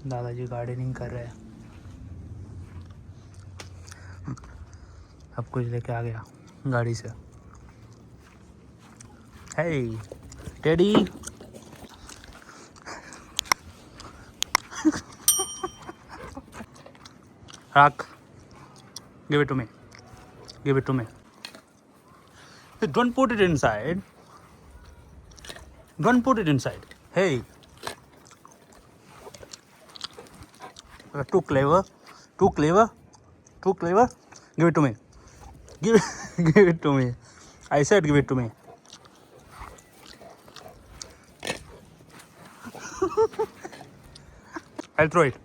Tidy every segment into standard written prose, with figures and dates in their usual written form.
दादाजी गार्डनिंग कर रहे हैं। अब कुछ लेके आ गया गाड़ी से। हे टेडी, रख, give it to me, give it to me. Don't put it inside. Don't put it inside. Hey, too clever, too clever, too clever. Give it to me. Give, give it to me. I said give it to me. I'll throw it.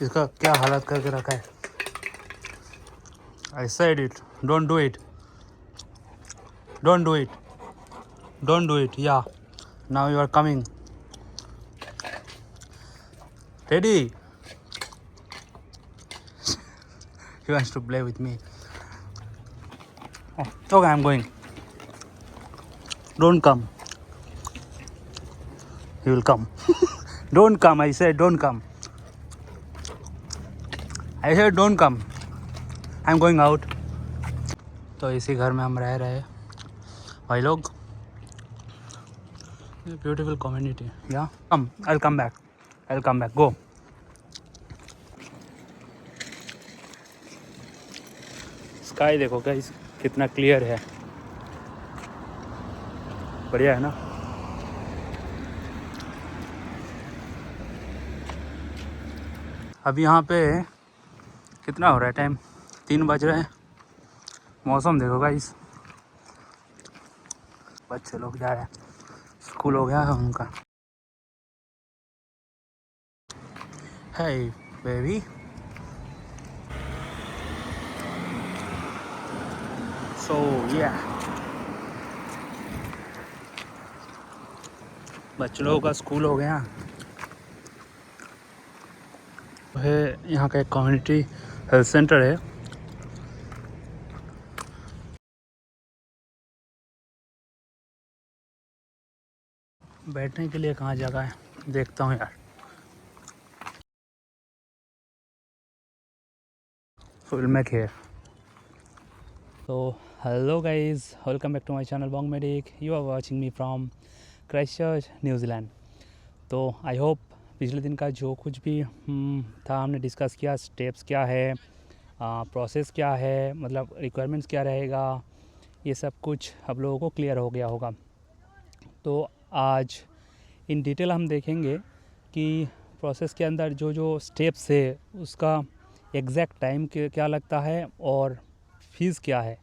इसका क्या हालत करके रखा है। I said it. Don't do it. Don't do it. Don't do it. Yeah. Now you are coming. Teddy. He wants to play with me. Oh, okay, I'm going. Don't come. He will come. Don't come. I said don't come. I said don't come. I'm going out. तो इसी घर में हम रह रहे भाई लोग। Beautiful community. या कम, I'll come back. I'll come back. Go. Sky देखो गाइस कितना क्लियर है, बढ़िया है ना। अब यहाँ पे कितना हो रहा है टाइम, 3 बज रहे हैं। मौसम देखो गाइस, बच्चे लोग जा रहे हैं, स्कूल हो गया है उनका। Hey baby. So yeah, बच्चों लोगों का स्कूल हो गया है। यहाँ का एक कम्युनिटी हेल्थ सेंटर है। बैठने के लिए कहाँ जगह है, देखता हूँ यार। Will make here. तो hello guys, welcome back to my channel Bong Medic. You are watching me from Christchurch New Zealand. तो आई होप पिछले दिन का जो कुछ भी था हमने डिस्कस किया, स्टेप्स क्या है, प्रोसेस क्या है, मतलब रिक्वायरमेंट्स क्या रहेगा, ये सब कुछ आप लोगों को क्लियर हो गया होगा। तो आज इन डिटेल हम देखेंगे कि प्रोसेस के अंदर जो जो स्टेप्स है उसका एग्जैक्ट टाइम क्या लगता है और फीस क्या है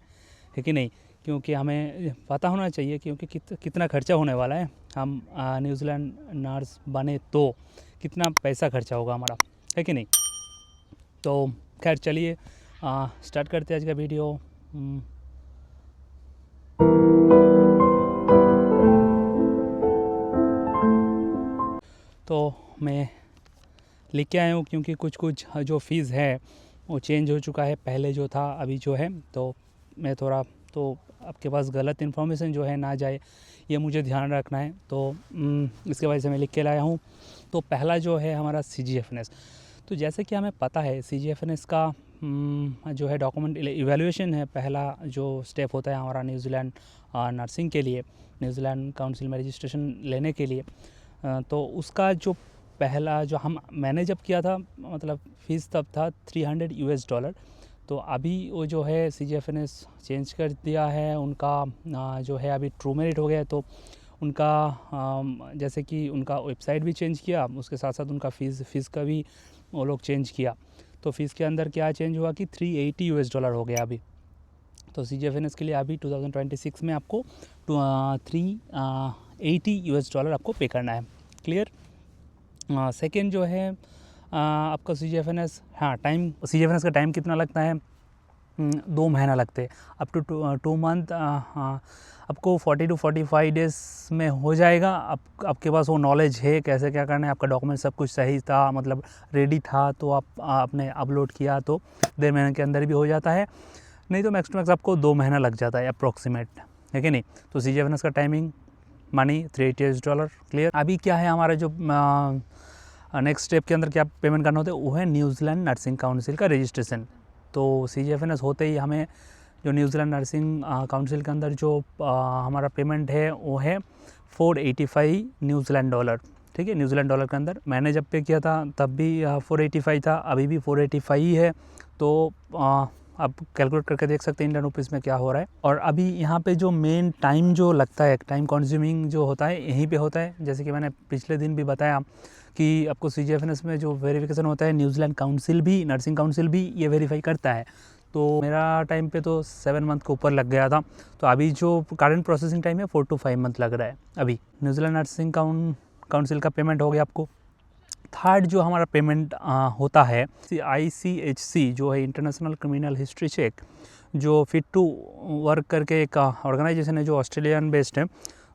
कि नहीं, क्योंकि हमें पता होना चाहिए क्योंकि कितना खर्चा होने वाला है। हम न्यूजीलैंड नर्स बने तो कितना पैसा खर्चा होगा हमारा, है कि नहीं। तो खैर चलिए स्टार्ट करते हैं आज का वीडियो। तो मैं लिख के आया हूँ क्योंकि कुछ कुछ जो फ़ीस है वो चेंज हो चुका है, पहले जो था अभी जो है। तो मैं थोड़ा, तो आपके पास गलत इन्फॉर्मेशन जो है ना जाए, ये मुझे ध्यान रखना है। तो इसके वजह से मैं लिख के लाया हूँ। तो पहला जो है हमारा CGFNS। तो जैसे कि हमें पता है CGFNS का जो है डॉक्यूमेंट इवैल्यूएशन है, पहला जो स्टेप होता है हमारा न्यूजीलैंड नर्सिंग के लिए, न्यूजीलैंड काउंसिल में रजिस्ट्रेशन लेने के लिए। तो उसका जो पहला जो मैंने जब किया था, मतलब फ़ीस तब था $300। तो अभी वो जो है CGFNS चेंज कर दिया है उनका, जो है अभी ट्रू मेरिट हो गया। तो उनका जैसे कि उनका वेबसाइट भी चेंज किया, उसके साथ साथ उनका फ़ीस का भी वो लोग चेंज किया। तो फ़ीस के अंदर क्या चेंज हुआ कि $380 हो गया अभी। तो CGFNS के लिए अभी 2026 में आपको $380 आपको पे करना है। क्लियर। सेकेंड जो है आपका CGFNS, हाँ टाइम, CGFNS का टाइम कितना लगता है, 2 महीना लगते हैं, अप टू 2 मंथ। आपको 40 to 45 डेज़ में हो जाएगा। आपके पास वो नॉलेज है कैसे क्या करना है, आपका डॉक्यूमेंट सब कुछ सही था, मतलब रेडी था, तो आपने अपलोड किया तो 1.5 महीने के अंदर भी हो जाता है। नहीं तो मैक्स टू मैक्स आपको 2 महीना लग जाता है अप्रॉक्सीमेट, है कि नहीं। तो CGFNS का टाइमिंग मनी $380 क्लियर। अभी क्या है हमारा जो नेक्स्ट स्टेप के अंदर क्या पेमेंट करना होता है वो है न्यूजीलैंड नर्सिंग काउंसिल का रजिस्ट्रेशन। तो CGFNS होते ही हमें जो न्यूजीलैंड नर्सिंग काउंसिल के अंदर जो हमारा पेमेंट है वो है $485 न्यूजीलैंड डॉलर। ठीक है, न्यूजीलैंड डॉलर के अंदर मैंने जब पे किया था तब भी 485 था, अभी भी 485 ही है। तो आप कैलकुलेट करके देख सकते हैं इंडियन रुपीज़ में क्या हो रहा है। और अभी यहाँ पे जो मेन टाइम जो लगता है, टाइम कंज्यूमिंग जो होता है यहीं पे होता है। जैसे कि मैंने पिछले दिन भी बताया कि आपको CGFNS में जो वेरिफिकेशन होता है न्यूजीलैंड काउंसिल भी, नर्सिंग काउंसिल भी ये वेरीफाई करता है। तो मेरा टाइम पे तो 7 मंथ के ऊपर लग गया था। तो अभी जो करंट प्रोसेसिंग टाइम है 4 to 5 मंथ लग रहा है अभी। न्यूजीलैंड नर्सिंग काउंसिल का पेमेंट हो गया आपको। थर्ड जो हमारा पेमेंट होता है ICHC जो है इंटरनेशनल क्रिमिनल हिस्ट्री चेक, जो फिट टू वर्क करके एक ऑर्गेनाइजेशन है जो ऑस्ट्रेलियन बेस्ड है,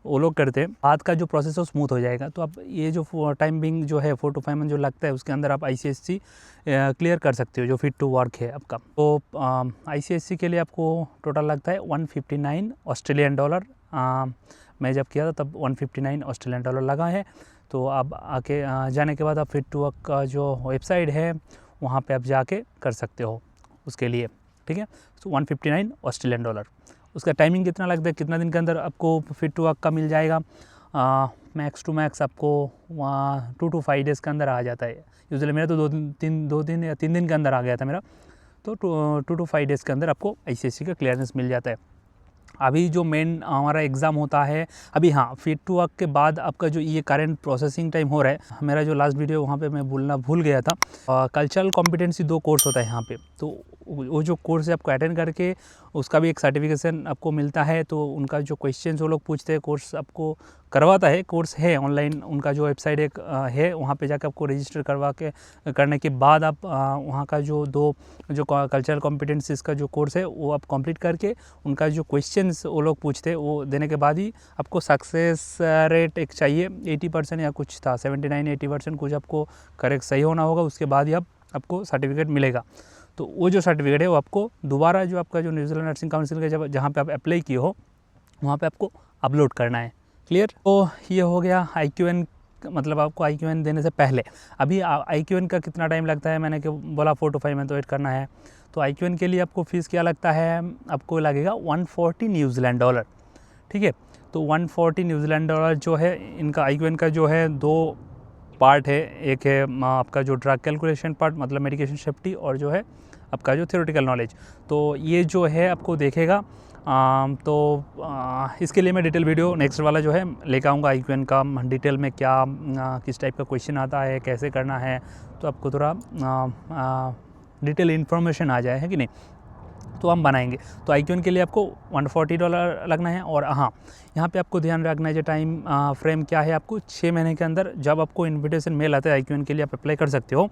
वो लोग करते हैं। बाद का जो प्रोसेस है स्मूथ हो जाएगा। तो आप ये जो टाइम बिंग जो है 4 to 5 मंथ जो लगता है उसके अंदर आप ICHC क्लियर कर सकते हो जो फिट टू वर्क है आपका। तो ICHC के लिए आपको टोटल लगता है $159 मैं जब किया था तब $159 लगा है। तो अब आके जाने के बाद आप फिट टू वर्क का जो वेबसाइट है वहाँ पे आप जाके कर सकते हो उसके लिए। ठीक है, तो $159। उसका टाइमिंग कितना लगता है, कितना दिन के अंदर आपको फिट टू वर्क का मिल जाएगा? मैक्स टू मैक्स आपको 2 to 5 डेज़ के अंदर आ जाता है। यूजुअली मेरा तो 2 दिन या 3 दिन के अंदर आ गया था मेरा। तो 2 to 5 डेज़ के अंदर आपको ICHC का क्लियरेंस मिल जाता है। अभी जो मेन हमारा एग्ज़ाम होता है अभी, हाँ, फिट टू वर्क के बाद आपका जो ये करंट प्रोसेसिंग टाइम हो रहा है, मेरा जो लास्ट वीडियो वहाँ पे मैं बोलना भूल गया था। कल्चरल कॉम्पिटेंसी 2 कोर्स होता है यहाँ पे। तो वो जो कोर्स है आपको अटेंड करके उसका भी एक सर्टिफिकेशन आपको मिलता है। तो उनका जो क्वेश्चंस वो लोग पूछते हैं, कोर्स आपको करवाता है, कोर्स है ऑनलाइन, उनका जो वेबसाइट एक है वहाँ पे जाकर आपको रजिस्टर करने के बाद आप वहाँ का जो कल्चरल कॉम्पिटेंसीज का जो कोर्स है वो आप कंप्लीट करके उनका जो क्वेश्चंस वो लोग पूछते हैं वो देने के बाद ही आपको सक्सेस रेट एक चाहिए 80% या कुछ था, 79-80% कुछ आपको करेक्ट सही होना होगा। उसके बाद ही आपको सर्टिफिकेट मिलेगा। तो वो जो सर्टिफिकेट है वो आपको दोबारा जो आपका जो न्यूजीलैंड नर्सिंग काउंसिल का जहाँ पे आप अप्लाई किए हो वहाँ पे आपको अपलोड करना है। क्लियर? तो ये हो गया IQN, मतलब आपको IQN देने से पहले। अभी IQN का कितना टाइम लगता है, मैंने बोला 4 to 5 मंथ वेट करना है। तो IQN के लिए आपको फ़ीस क्या लगता है, आपको लगेगा $140 न्यूजीलैंड डॉलर। ठीक है, तो $140 न्यूजीलैंड डॉलर जो है इनका IQN का जो है 2 पार्ट है। एक है आपका जो ड्रग कैलकुलेशन पार्ट, मतलब मेडिकेशन सेफ्टी, और जो है आपका जो थ्योरेटिकल नॉलेज। तो ये जो है आपको देखेगा। इसके लिए मैं डिटेल वीडियो नेक्स्ट वाला जो है लेकर आऊँगा IQN का, डिटेल में क्या किस टाइप का क्वेश्चन आता है, कैसे करना है, तो आपको थोड़ा डिटेल इन्फॉर्मेशन आ जाए, है कि नहीं, तो हम बनाएंगे। तो IQN के लिए आपको $140 लगना है। और हाँ, यहाँ पे आपको ध्यान रखना है जो टाइम फ्रेम क्या है, आपको 6 महीने के अंदर जब आपको इन्विटेशन मेल आता है IQN के लिए आप अप्लाई कर सकते हो।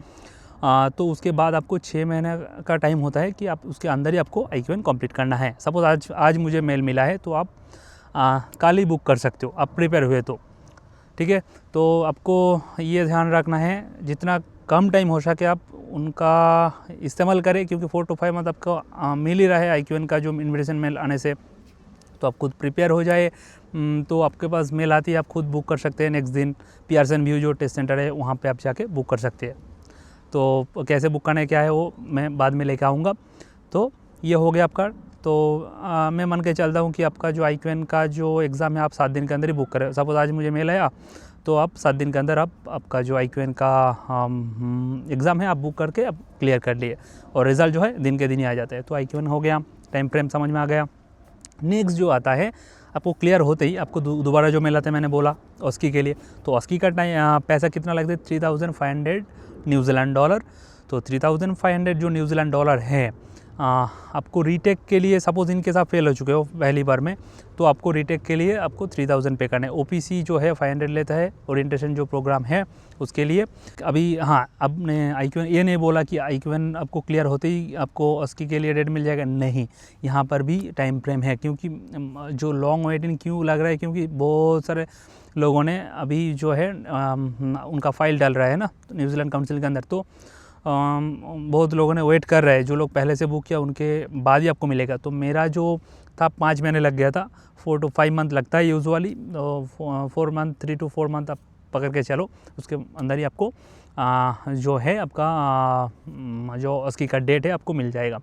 तो उसके बाद आपको 6 महीने का टाइम होता है कि आप उसके अंदर ही आपको IQN कंप्लीट करना है। सपोज़ आज मुझे मेल मिला है तो आप कल ही बुक कर सकते हो, आप प्रिपेयर हुए तो। ठीक है, तो आपको ये ध्यान रखना है जितना कम टाइम हो सके आप उनका इस्तेमाल करें, क्योंकि 4 to 5 मंथ आपको मिल ही रहा है IQN का जो इन्विटेशन मेल आने से। तो आप खुद प्रिपेयर हो जाए, तो आपके पास मेल आती है, आप खुद बुक कर सकते हैं नेक्स्ट दिन। पियर्सन व्यू जो टेस्ट सेंटर है वहाँ पे आप जाके बुक कर सकते हैं। तो कैसे बुक करना है क्या है वो मैं बाद में लेकर आऊँगा। तो ये हो गया आपका। तो मैं मान के चलता हूँ कि आपका जो IQN का जो एग्ज़ाम है आप 7 दिन के अंदर ही बुक करें। सपोज़ आज मुझे मेल आया तो आप 7 दिन के अंदर आपका जो IQN का एग्ज़ाम है आप बुक करके आप क्लियर कर लिए, और रिज़ल्ट जो है दिन के दिन ही आ जाता है। तो IQN हो गया, टाइम फ्रेम समझ में आ गया। नेक्स्ट जो आता है आपको क्लियर होते ही आपको दोबारा जो मेल आता है, मैंने बोला OSCE के लिए। तो OSCE का पैसा कितना लगता है, $3,500 न्यूजीलैंड डॉलर। तो 3,500 जो न्यूजीलैंड डॉलर है आपको रीटेक के लिए, सपोज इनके साथ फेल हो चुके हो पहली बार में, तो आपको रीटेक के लिए आपको 3,000 पे करना है। OPC जो है 500 लेता है, ओरिएंटेशन जो प्रोग्राम है उसके लिए। अभी हाँ, अब ने IQN ये नहीं बोला कि IQN आपको क्लियर होते ही आपको OSCE के लिए डेट मिल जाएगा, नहीं, यहाँ पर भी टाइम फ्रेम है। क्योंकि जो लॉन्ग वेटिंग क्यों लग रहा है, क्योंकि बहुत सारे लोगों ने अभी जो है उनका फ़ाइल डाल रहा है ना न्यूजीलैंड काउंसिल के अंदर। तो बहुत लोगों ने वेट कर रहे हैं, जो लोग पहले से बुक किया उनके बाद ही आपको मिलेगा। तो मेरा जो था 5 महीने लग गया था, 4 to 5 मंथ लगता है यूजुअली, 4 मंथ 3 to 4 मंथ आप पकड़ के चलो, उसके अंदर ही आपको जो है आपका जो उसकी का डेट है आपको मिल जाएगा।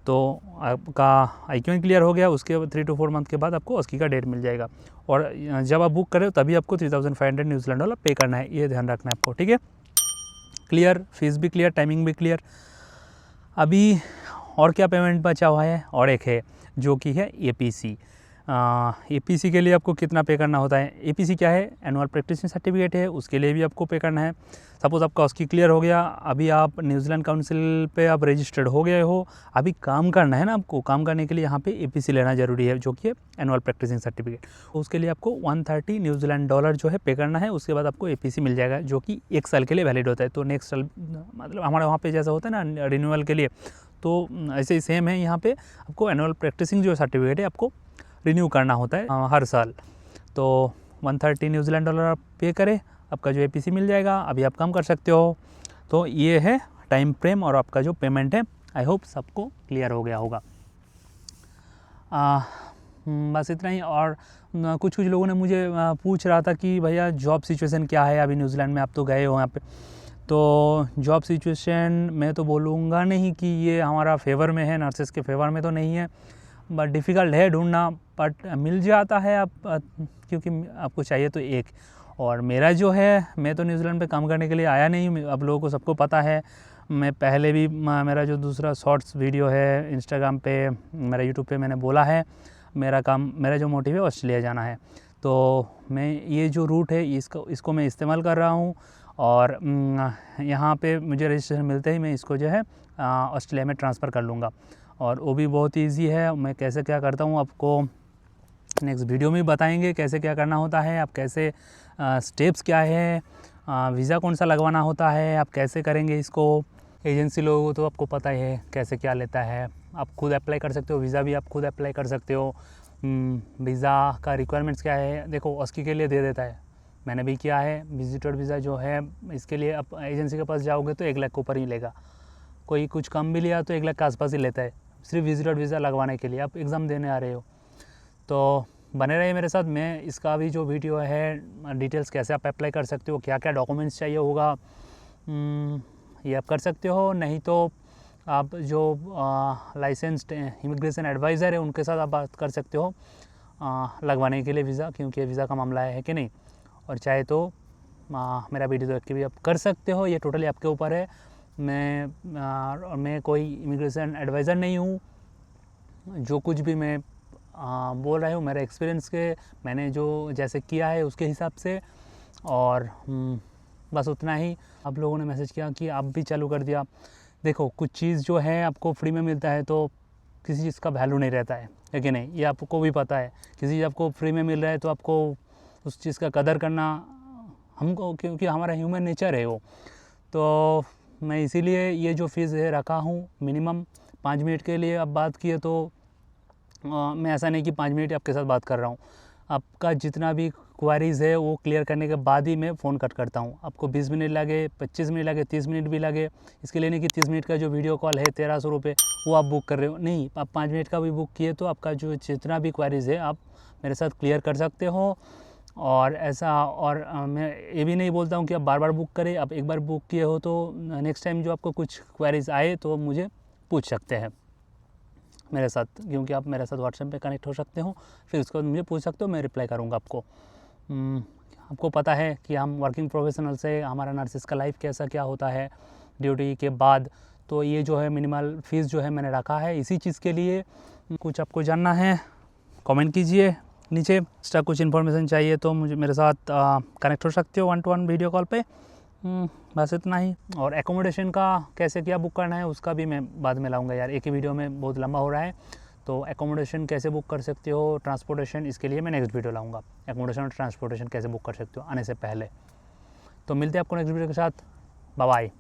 तो आपका IQ क्लियर हो गया, उसके 3 to 4 मंथ के बाद आपको उसकी का डेट मिल जाएगा। और जब आप बुक करें तभी आपको 3500 न्यूजीलैंड डॉलर पे करना है, ये ध्यान रखना है आपको, ठीक है। क्लियर, फीस भी क्लियर, टाइमिंग भी क्लियर। अभी और क्या पेमेंट बचा हुआ है, और एक है जो कि है APC। APC के लिए आपको कितना पे करना होता है। APC क्या है, एनुअल प्रैक्टिसिंग सर्टिफिकेट है, उसके लिए भी आपको पे करना है। सपोज़ आपका उसकी क्लियर हो गया, अभी आप न्यूजीलैंड काउंसिल पे आप रजिस्टर्ड हो गए हो, अभी काम करना है ना आपको, काम करने के लिए यहाँ पे APC लेना ज़रूरी है, जो कि है एनुअल प्रैक्टिसिंग सर्टिफिकेट। उसके लिए आपको 130 न्यूजीलैंड डॉलर जो है पे करना है, उसके बाद आपको APC मिल जाएगा, जो कि 1 साल के लिए वैलिड होता है। तो नेक्स्ट साल मतलब हमारे वहाँ पे जैसा होता है ना रिन्यूअल के लिए, तो ऐसे ही सेम है यहाँ पे, आपको एनुअल प्रैक्टिसिंग जो सर्टिफिकेट है आपको रिन्यू करना होता है हर साल। तो 130 न्यूजीलैंड डॉलर आप पे करें, आपका जो APC मिल जाएगा, अभी आप काम कर सकते हो। तो ये है टाइम फ्रेम और आपका जो पेमेंट है। आई होप सबको क्लियर हो गया होगा। बस इतना ही। और कुछ लोगों ने मुझे पूछ रहा था कि भैया जॉब सिचुएशन क्या है अभी न्यूजीलैंड में, आप तो गए हो यहाँ पे। तो जॉब सिचुएशन मैं तो बोलूँगा नहीं कि ये हमारा फेवर में है, नर्सेस के फेवर में तो नहीं है, बट डिफ़िकल्ट है ढूंढना, बट मिल जाता है आप क्योंकि आपको चाहिए तो एक। और मेरा जो है, मैं तो न्यूजीलैंड पे काम करने के लिए आया नहीं, अब लोगों को सबको पता है। मैं पहले भी मेरा जो दूसरा शॉर्ट्स वीडियो है इंस्टाग्राम पे, मेरा यूट्यूब पे मैंने बोला है, मेरा जो मोटिव है ऑस्ट्रेलिया जाना है। तो मैं ये जो रूट है इसको मैं इस्तेमाल कर रहा हूँ, और यहाँ पे मुझे रजिस्ट्रेशन मिलते ही मैं इसको जो है ऑस्ट्रेलिया में ट्रांसफ़र कर लूँगा। और वो भी बहुत ईजी है। मैं कैसे क्या करता हूँ आपको नेक्स्ट वीडियो में बताएंगे, कैसे क्या करना होता है, आप कैसे स्टेप्स क्या है, वीज़ा कौन सा लगवाना होता है, आप कैसे करेंगे इसको। एजेंसी लोगों को तो आपको पता ही है कैसे क्या लेता है, आप खुद अप्लाई कर सकते हो, वीज़ा भी आप खुद अप्लाई कर सकते हो। वीज़ा का रिक्वायरमेंट्स क्या है, देखो ऑस्की के लिए दे देता है, मैंने भी किया है। विजिटर वीज़ा जो है इसके लिए आप एजेंसी के पास जाओगे तो 1 लाख के ऊपर ही लेगा, कोई कुछ कम भी लिया तो 1 लाख के आसपास ही लेता है, सिर्फ विजिटर वीज़ा लगवाने के लिए। आप एग्ज़ाम देने आ रहे हो तो बने रहिए मेरे साथ। मैं इसका भी जो वीडियो है डिटेल्स कैसे आप अप्लाई कर सकते हो, क्या क्या डॉक्यूमेंट्स चाहिए होगा, ये आप कर सकते हो। नहीं तो आप जो लाइसेंस्ड इमिग्रेशन एडवाइज़र है उनके साथ आप बात कर सकते हो लगवाने के लिए वीज़ा, क्योंकि वीज़ा का मामला है कि नहीं। और चाहे तो मेरा वीडियो देख के भी आप कर सकते हो, ये टोटली आपके ऊपर है। मैं कोई इमिग्रेशन एडवाइज़र नहीं हूँ, जो कुछ भी मैं बोल रहा हूँ मेरे एक्सपीरियंस के, मैंने जो जैसे किया है उसके हिसाब से। और बस उतना ही। आप लोगों ने मैसेज किया कि आप भी चालू कर दिया। देखो कुछ चीज़ जो है आपको फ्री में मिलता है तो किसी चीज़ का वैल्यू नहीं रहता है कि नहीं, ये आपको भी पता है। किसी चीज़ आपको फ्री में मिल रहा है तो आपको उस चीज़ का कदर करना हमको, क्योंकि हमारा ह्यूमन नेचर है वो। तो मैं इसीलिए ये जो फ़ीस है रखा हूँ मिनिमम 5 मिनट के लिए। अब बात किए तो मैं ऐसा नहीं कि 5 मिनट आपके साथ बात कर रहा हूँ, आपका जितना भी क्वारीज़ है वो क्लियर करने के बाद ही मैं फ़ोन कट करता हूँ। आपको 20 मिनट लगे, 25 मिनट लगे, 30 मिनट भी लगे, इसके लिए नहीं कि 30 मिनट का जो वीडियो कॉल है 1300 रुपये वो आप बुक कर रहे हो, नहीं। आप 5 मिनट का भी बुक किए तो आपका जो जितना भी क्वारीज़ है आप मेरे साथ क्लियर कर सकते हो। और ऐसा, और मैं ये भी नहीं बोलता हूँ कि आप बार बार बुक करें। आप एक बार बुक किए हो तो नेक्स्ट टाइम जो आपको कुछ क्वेरीज आए तो मुझे पूछ सकते हैं मेरे साथ, क्योंकि आप मेरे साथ व्हाट्सएप पे कनेक्ट हो सकते हो, फिर उसके बाद मुझे पूछ सकते हो, मैं रिप्लाई करूँगा आपको। आपको पता है कि हम वर्किंग प्रोफेशनल से हमारा नर्सिस का लाइफ कैसा क्या होता है ड्यूटी के बाद। तो ये जो है मिनिमल फ़ीस जो है मैंने रखा है इसी चीज़ के लिए। कुछ आपको जानना है कमेंट कीजिए नीचे। एक्स्ट्रा कुछ इन्फॉर्मेशन चाहिए तो मुझे मेरे साथ कनेक्ट हो सकते हो 1-to-1 वीडियो कॉल पे। बस इतना ही। और एकोमोडेशन का कैसे क्या बुक करना है उसका भी मैं बाद में लाऊंगा यार, एक ही वीडियो में बहुत लंबा हो रहा है। तो एकोमोडेशन कैसे बुक कर सकते हो, ट्रांसपोर्टेशन, इसके लिए मैं नेक्स्ट वीडियो लाऊंगा। एकोमोडेशन और ट्रांसपोर्टेशन कैसे बुक कर सकते हो आने से पहले। तो मिलते हैं आपको नेक्स्ट वीडियो के साथ। Bye bye.